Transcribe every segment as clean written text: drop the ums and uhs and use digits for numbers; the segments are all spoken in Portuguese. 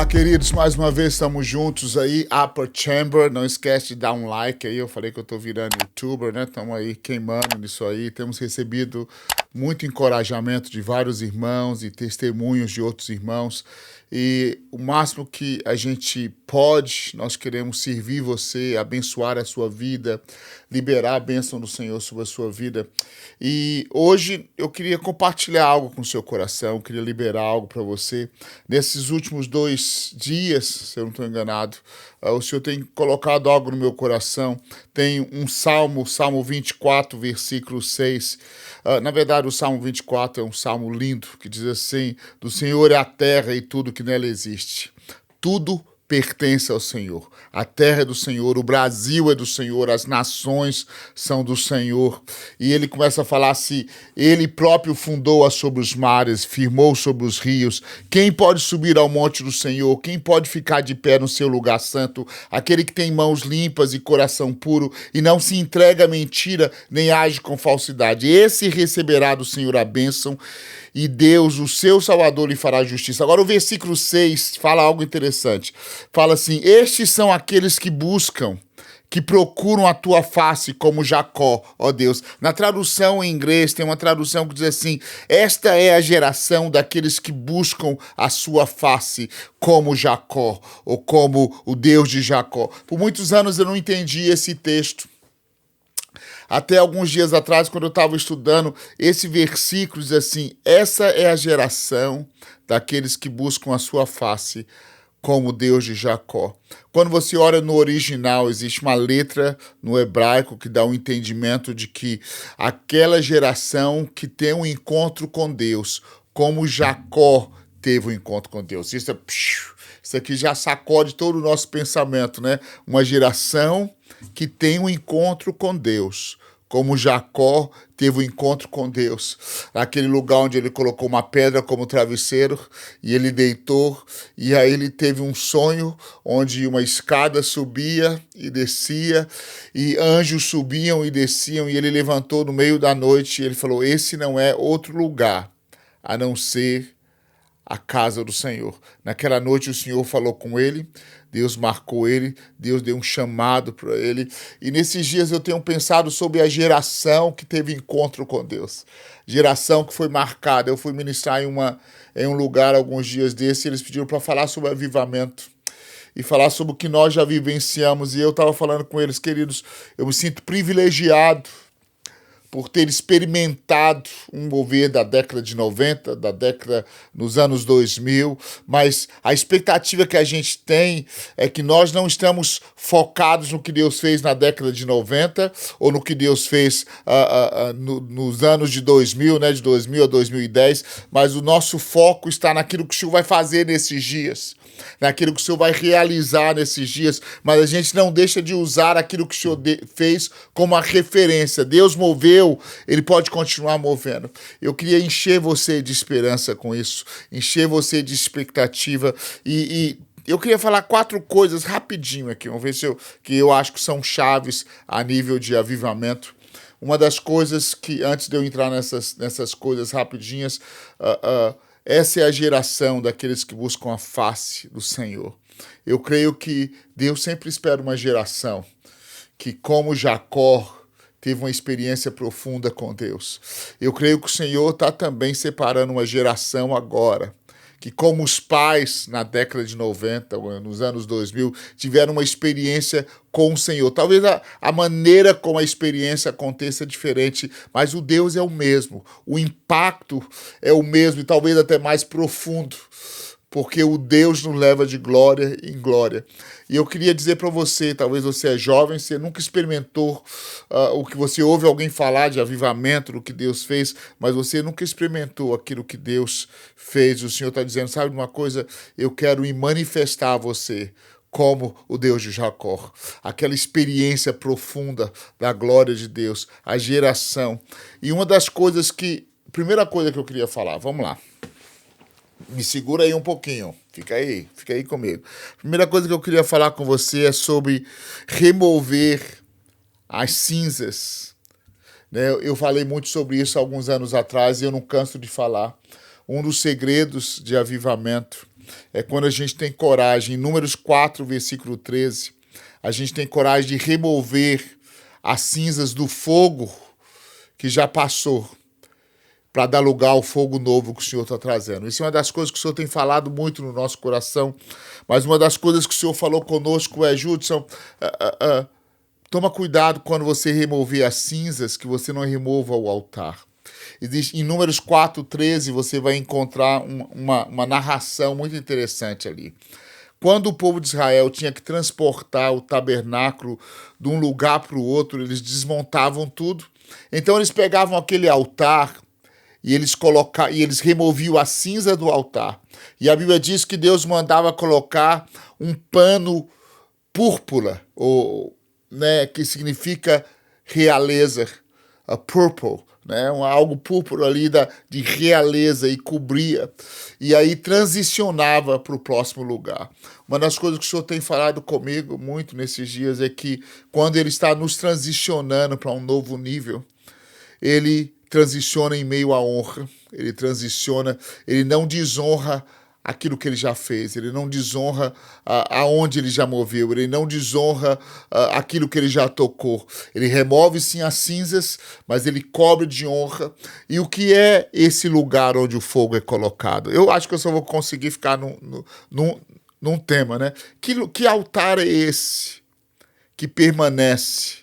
queridos, mais uma vez estamos juntos aí, Upper Chamber, não esquece de dar um like aí, eu falei que eu tô virando youtuber, né, estamos aí queimando nisso aí, temos recebido muito encorajamento de vários irmãos e testemunhos de outros irmãos, e o máximo que a gente pode, nós queremos servir você, abençoar a sua vida, liberar a bênção do Senhor sobre a sua vida. E hoje eu queria compartilhar algo com o seu coração, queria liberar algo para você. Nesses últimos 2 dias, se eu não estou enganado, o Senhor tem colocado algo no meu coração. Tem um salmo, Salmo 24, versículo 6. Na verdade, o Salmo 24 é um salmo lindo, que diz assim: do Senhor é a terra e tudo que nela existe. Tudo pertence ao Senhor. A terra é do Senhor, o Brasil é do Senhor, as nações são do Senhor. E ele começa a falar assim: ele próprio fundou-a sobre os mares, firmou sobre os rios. Quem pode subir ao monte do Senhor? Quem pode ficar de pé no seu lugar santo? Aquele que tem mãos limpas e coração puro e não se entrega à mentira, nem age com falsidade. Esse receberá do Senhor a bênção e Deus, o seu Salvador, lhe fará justiça. Agora o versículo 6 fala algo interessante. Fala assim: estes são aqueles que buscam, que procuram a tua face como Jacó, ó Deus. Na tradução em inglês tem uma tradução que diz assim: esta é a geração daqueles que buscam a sua face como Jacó, ou como o Deus de Jacó. Por muitos anos eu não entendi esse texto. Até alguns dias atrás, quando eu estava estudando, esse versículo diz assim: essa é a geração daqueles que buscam a sua face como Deus de Jacó. Quando você olha no original, existe uma letra no hebraico que dá um entendimento de que aquela geração que tem um encontro com Deus, como Jacó teve um encontro com Deus. Isso aqui já sacode todo o nosso pensamento, né? Uma geração que tem um encontro com Deus, como Jacó teve um encontro com Deus, naquele lugar onde ele colocou uma pedra como travesseiro e ele deitou, e aí ele teve um sonho onde uma escada subia e descia, e anjos subiam e desciam, e ele levantou no meio da noite e ele falou: esse não é outro lugar a não ser a casa do Senhor. Naquela noite o Senhor falou com ele, Deus marcou ele, Deus deu um chamado para ele. E nesses dias eu tenho pensado sobre a geração que teve encontro com Deus. Geração que foi marcada. Eu fui ministrar em um lugar alguns dias desses, e eles pediram para falar sobre avivamento e falar sobre o que nós já vivenciamos. E eu estava falando com eles: queridos, eu me sinto privilegiado por ter experimentado um mover da década de 90, da década nos anos 2000, mas a expectativa que a gente tem é que nós não estamos focados no que Deus fez na década de 90 ou no que Deus fez nos anos de 2000, né, de 2000 a 2010, mas o nosso foco está naquilo que o Senhor vai fazer nesses dias, naquilo que o Senhor vai realizar nesses dias, mas a gente não deixa de usar aquilo que o Senhor fez como a referência. Deus moveu, ele pode continuar movendo. Eu queria encher você de esperança com isso, encher você de expectativa, e eu queria falar 4 coisas rapidinho aqui, vamos ver que eu acho que são chaves a nível de avivamento. Uma das coisas que, antes de eu entrar nessas coisas rapidinhas, essa é a geração daqueles que buscam a face do Senhor. Eu creio que Deus sempre espera uma geração que, como Jacó, teve uma experiência profunda com Deus. Eu creio que o Senhor está também separando uma geração agora, que, como os pais na década de 90, nos anos 2000, tiveram uma experiência com o Senhor. Talvez a maneira como a experiência aconteça é diferente, mas o Deus é o mesmo, o impacto é o mesmo e talvez até mais profundo, porque o Deus nos leva de glória em glória. E eu queria dizer para você, talvez você é jovem, você nunca experimentou o que você ouve alguém falar de avivamento, do que Deus fez, mas você nunca experimentou aquilo que Deus fez. O Senhor está dizendo: sabe uma coisa? Eu quero me manifestar a você como o Deus de Jacó. Aquela experiência profunda da glória de Deus, a geração. E uma das coisas primeira coisa que eu queria falar, vamos lá. Me segura aí um pouquinho, fica aí comigo. Primeira coisa que eu queria falar com você é sobre remover as cinzas, né? Eu falei muito sobre isso alguns anos atrás e eu não canso de falar. Um dos segredos de avivamento é quando a gente tem coragem. Em Números 4, versículo 13, a gente tem coragem de remover as cinzas do fogo que já passou, para dar lugar ao fogo novo que o Senhor está trazendo. Isso é uma das coisas que o Senhor tem falado muito no nosso coração, mas uma das coisas que o Senhor falou conosco é, Judson, toma cuidado quando você remover as cinzas, que você não remova o altar. Em Números 4:13 você vai encontrar uma narração muito interessante ali. Quando o povo de Israel tinha que transportar o tabernáculo de um lugar para o outro, eles desmontavam tudo. Então eles pegavam aquele altar e eles removiam a cinza do altar. E a Bíblia diz que Deus mandava colocar um pano púrpura, que significa realeza, purple, algo púrpura ali de realeza, e cobria, e aí transicionava para o próximo lugar. Uma das coisas que o Senhor tem falado comigo muito nesses dias é que quando Ele está nos transicionando para um novo nível, Ele transiciona em meio à honra, Ele não desonra aquilo que ele já fez, ele não desonra aonde ele já moveu, ele não desonra aquilo que ele já tocou. Ele remove sim as cinzas, mas ele cobre de honra. E o que é esse lugar onde o fogo é colocado? Eu acho que eu só vou conseguir ficar num tema, né? Que altar é esse que permanece?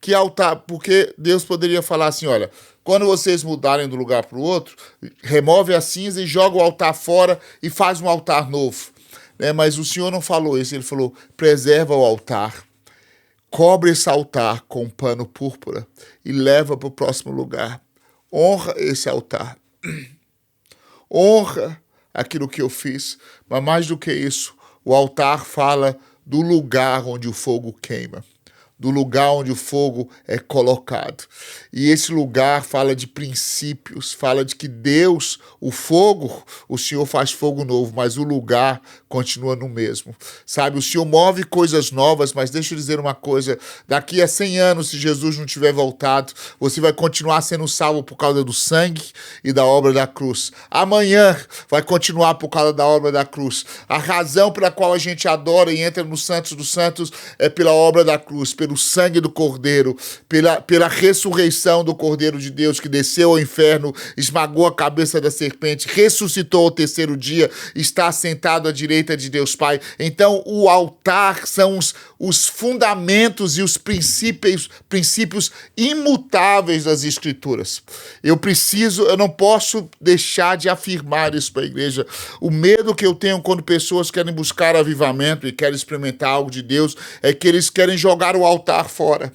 Que altar? Porque Deus poderia falar assim, olha, quando vocês mudarem do lugar para o outro, remove a cinza e joga o altar fora e faz um altar novo. Mas o Senhor não falou isso, ele falou, preserva o altar, cobre esse altar com um pano púrpura e leva para o próximo lugar. Honra esse altar. Honra aquilo que eu fiz, mas mais do que isso, o altar fala do lugar onde o fogo queima, do lugar onde o fogo é colocado. E esse lugar fala de princípios, fala de que Deus, o fogo, o Senhor faz fogo novo, mas o lugar continua no mesmo. Sabe, o Senhor move coisas novas, mas deixa eu dizer uma coisa, daqui a 100 anos, se Jesus não tiver voltado, você vai continuar sendo salvo por causa do sangue e da obra da cruz. Amanhã vai continuar por causa da obra da cruz. A razão pela qual a gente adora e entra no Santos dos Santos é pela obra da cruz, pelo sangue do Cordeiro, pela ressurreição do Cordeiro de Deus, que desceu ao inferno, esmagou a cabeça da serpente, ressuscitou ao terceiro dia, está sentado à direita de Deus Pai. Então, o altar são os fundamentos e os princípios imutáveis das Escrituras. Eu não posso deixar de afirmar isso para a igreja. O medo que eu tenho quando pessoas querem buscar avivamento e querem experimentar algo de Deus é que eles querem jogar o altar fora.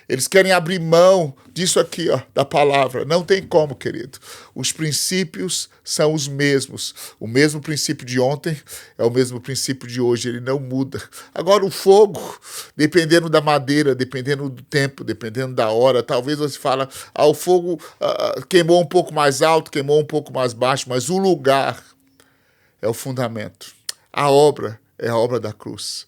Eles querem abrir mão disso aqui, da palavra. Não tem como, querido. Os princípios são os mesmos. O mesmo princípio de ontem é o mesmo princípio de hoje. Ele não muda. Agora, o fogo, dependendo da madeira, dependendo do tempo, dependendo da hora, talvez você fala, o fogo queimou um pouco mais alto, queimou um pouco mais baixo, mas o lugar é o fundamento. A obra é a obra da cruz.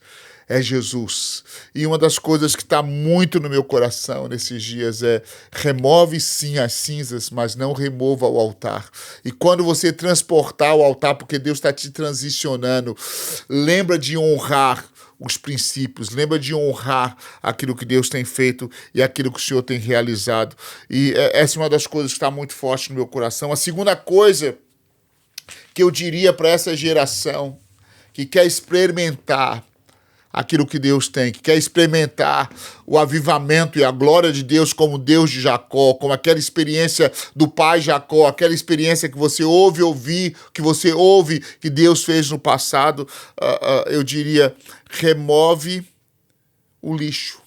É Jesus. E uma das coisas que está muito no meu coração nesses dias é remove sim as cinzas, mas não remova o altar. E quando você transportar o altar, porque Deus está te transicionando, lembra de honrar os princípios, lembra de honrar aquilo que Deus tem feito e aquilo que o Senhor tem realizado. E essa é uma das coisas que está muito forte no meu coração. A segunda coisa que eu diria para essa geração que quer experimentar aquilo que Deus tem, que quer experimentar o avivamento e a glória de Deus como Deus de Jacó, como aquela experiência do pai Jacó, aquela experiência que você ouve que Deus fez no passado, eu diria, remove o lixo.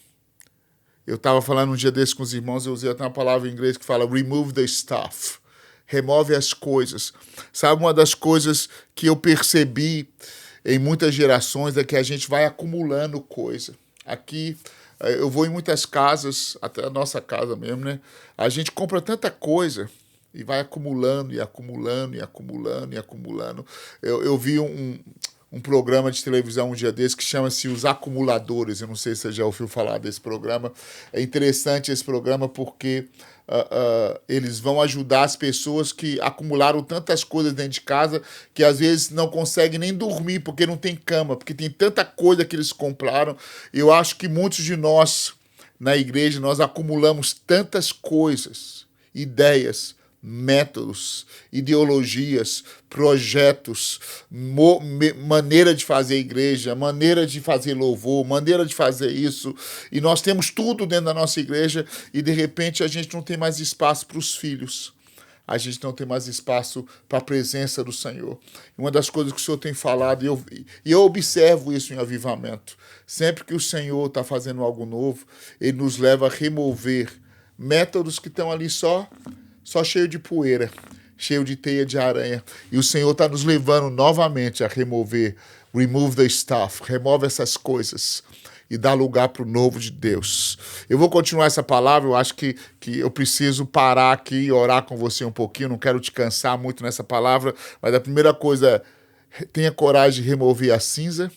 Eu estava falando um dia desse com os irmãos, eu usei até uma palavra em inglês que fala remove the stuff. Remove as coisas. Sabe, uma das coisas que eu percebi em muitas gerações é que a gente vai acumulando coisa. Aqui, eu vou em muitas casas, até a nossa casa mesmo, né? A gente compra tanta coisa e vai acumulando, e acumulando, e acumulando, e acumulando. Eu vi um programa de televisão um dia desse que chama-se Os Acumuladores. Eu não sei se você já ouviu falar desse programa. É interessante esse programa porque eles vão ajudar as pessoas que acumularam tantas coisas dentro de casa que às vezes não conseguem nem dormir porque não tem cama, porque tem tanta coisa que eles compraram. Eu acho que muitos de nós na igreja, nós acumulamos tantas coisas, ideias, métodos, ideologias, projetos, maneira de fazer igreja, maneira de fazer louvor, maneira de fazer isso, e nós temos tudo dentro da nossa igreja e de repente a gente não tem mais espaço para os filhos. A gente não tem mais espaço para a presença do Senhor. Uma das coisas que o Senhor tem falado, e eu observo isso em avivamento, sempre que o Senhor está fazendo algo novo, Ele nos leva a remover métodos que estão ali só cheio de poeira, cheio de teia de aranha. E o Senhor está nos levando novamente a remove the stuff, remove essas coisas e dá lugar para o novo de Deus. Eu vou continuar essa palavra, eu acho que eu preciso parar aqui e orar com você um pouquinho, não quero te cansar muito nessa palavra, mas a primeira coisa, tenha coragem de remover a cinza,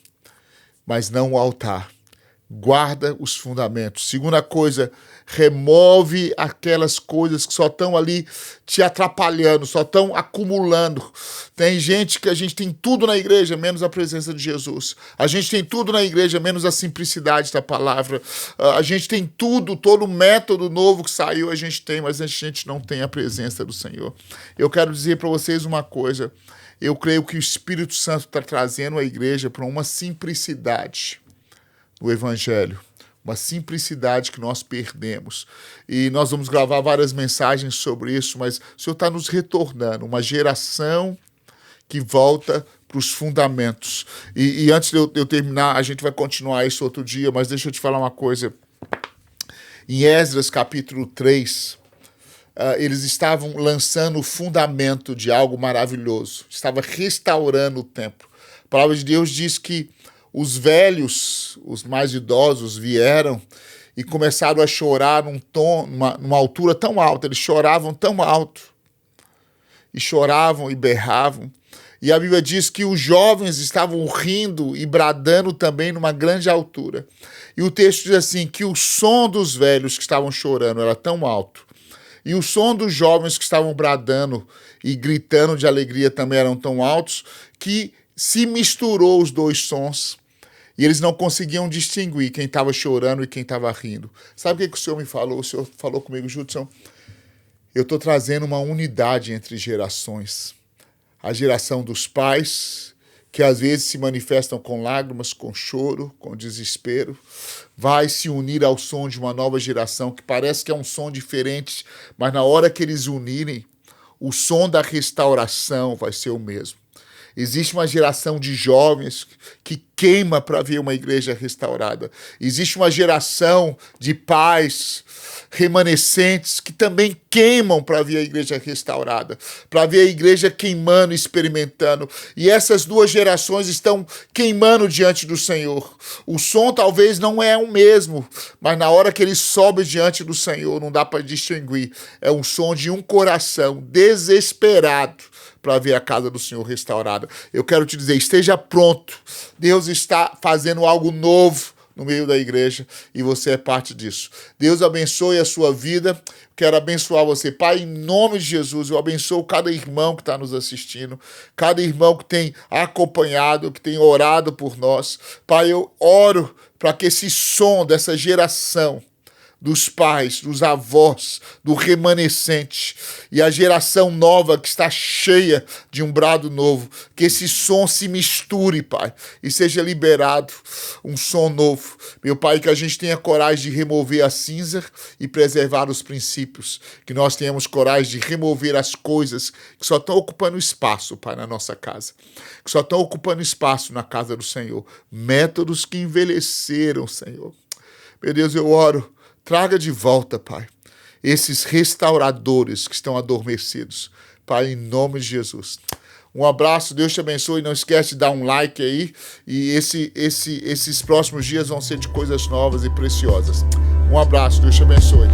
mas não o altar. Guarda os fundamentos. Segunda coisa, remove aquelas coisas que só estão ali te atrapalhando, só estão acumulando. Tem gente que a gente tem tudo na igreja, menos a presença de Jesus. A gente tem tudo na igreja, menos a simplicidade da palavra. A gente tem tudo, todo o método novo que saiu, a gente tem, mas a gente não tem a presença do Senhor. Eu quero dizer para vocês uma coisa. Eu creio que o Espírito Santo está trazendo a igreja para uma simplicidade do Evangelho, uma simplicidade que nós perdemos. E nós vamos gravar várias mensagens sobre isso, mas o Senhor está nos retornando, uma geração que volta para os fundamentos. E antes de eu terminar, a gente vai continuar isso outro dia, mas deixa eu te falar uma coisa. Em Esdras, capítulo 3, eles estavam lançando o fundamento de algo maravilhoso, estava restaurando o templo. A palavra de Deus diz que os velhos, os mais idosos, vieram e começaram a chorar numa altura tão alta. Eles choravam tão alto. E choravam e berravam. E a Bíblia diz que os jovens estavam rindo e bradando também numa grande altura. E o texto diz assim, que o som dos velhos que estavam chorando era tão alto. E o som dos jovens que estavam bradando e gritando de alegria também eram tão altos que se misturou os dois sons. E eles não conseguiam distinguir quem estava chorando e quem estava rindo. Sabe o que o Senhor me falou? O Senhor falou comigo, Judson, eu estou trazendo uma unidade entre gerações. A geração dos pais, que às vezes se manifestam com lágrimas, com choro, com desespero, vai se unir ao som de uma nova geração, que parece que é um som diferente, mas na hora que eles unirem, o som da restauração vai ser o mesmo. Existe uma geração de jovens que queima para ver uma igreja restaurada. Existe uma geração de pais remanescentes que também queimam para ver a igreja restaurada, para ver a igreja queimando e experimentando. E essas duas gerações estão queimando diante do Senhor. O som talvez não é o mesmo, mas na hora que ele sobe diante do Senhor, não dá para distinguir. É um som de um coração desesperado para ver a casa do Senhor restaurada. Eu quero te dizer, esteja pronto. Deus está fazendo algo novo no meio da igreja e você é parte disso. Deus abençoe a sua vida. Quero abençoar você. Pai, em nome de Jesus, eu abençoo cada irmão que está nos assistindo, cada irmão que tem acompanhado, que tem orado por nós. Pai, eu oro para que esse som dessa geração dos pais, dos avós, do remanescente e a geração nova que está cheia de um brado novo, que esse som se misture, Pai, e seja liberado um som novo. Meu Pai, que a gente tenha coragem de remover a cinza e preservar os princípios, que nós tenhamos coragem de remover as coisas que só estão ocupando espaço, Pai, na nossa casa, que só estão ocupando espaço na casa do Senhor, métodos que envelheceram, Senhor. Meu Deus, eu oro, traga de volta, Pai, esses restauradores que estão adormecidos. Pai, em nome de Jesus. Um abraço, Deus te abençoe. Não esquece de dar um like aí. E esses próximos dias vão ser de coisas novas e preciosas. Um abraço, Deus te abençoe.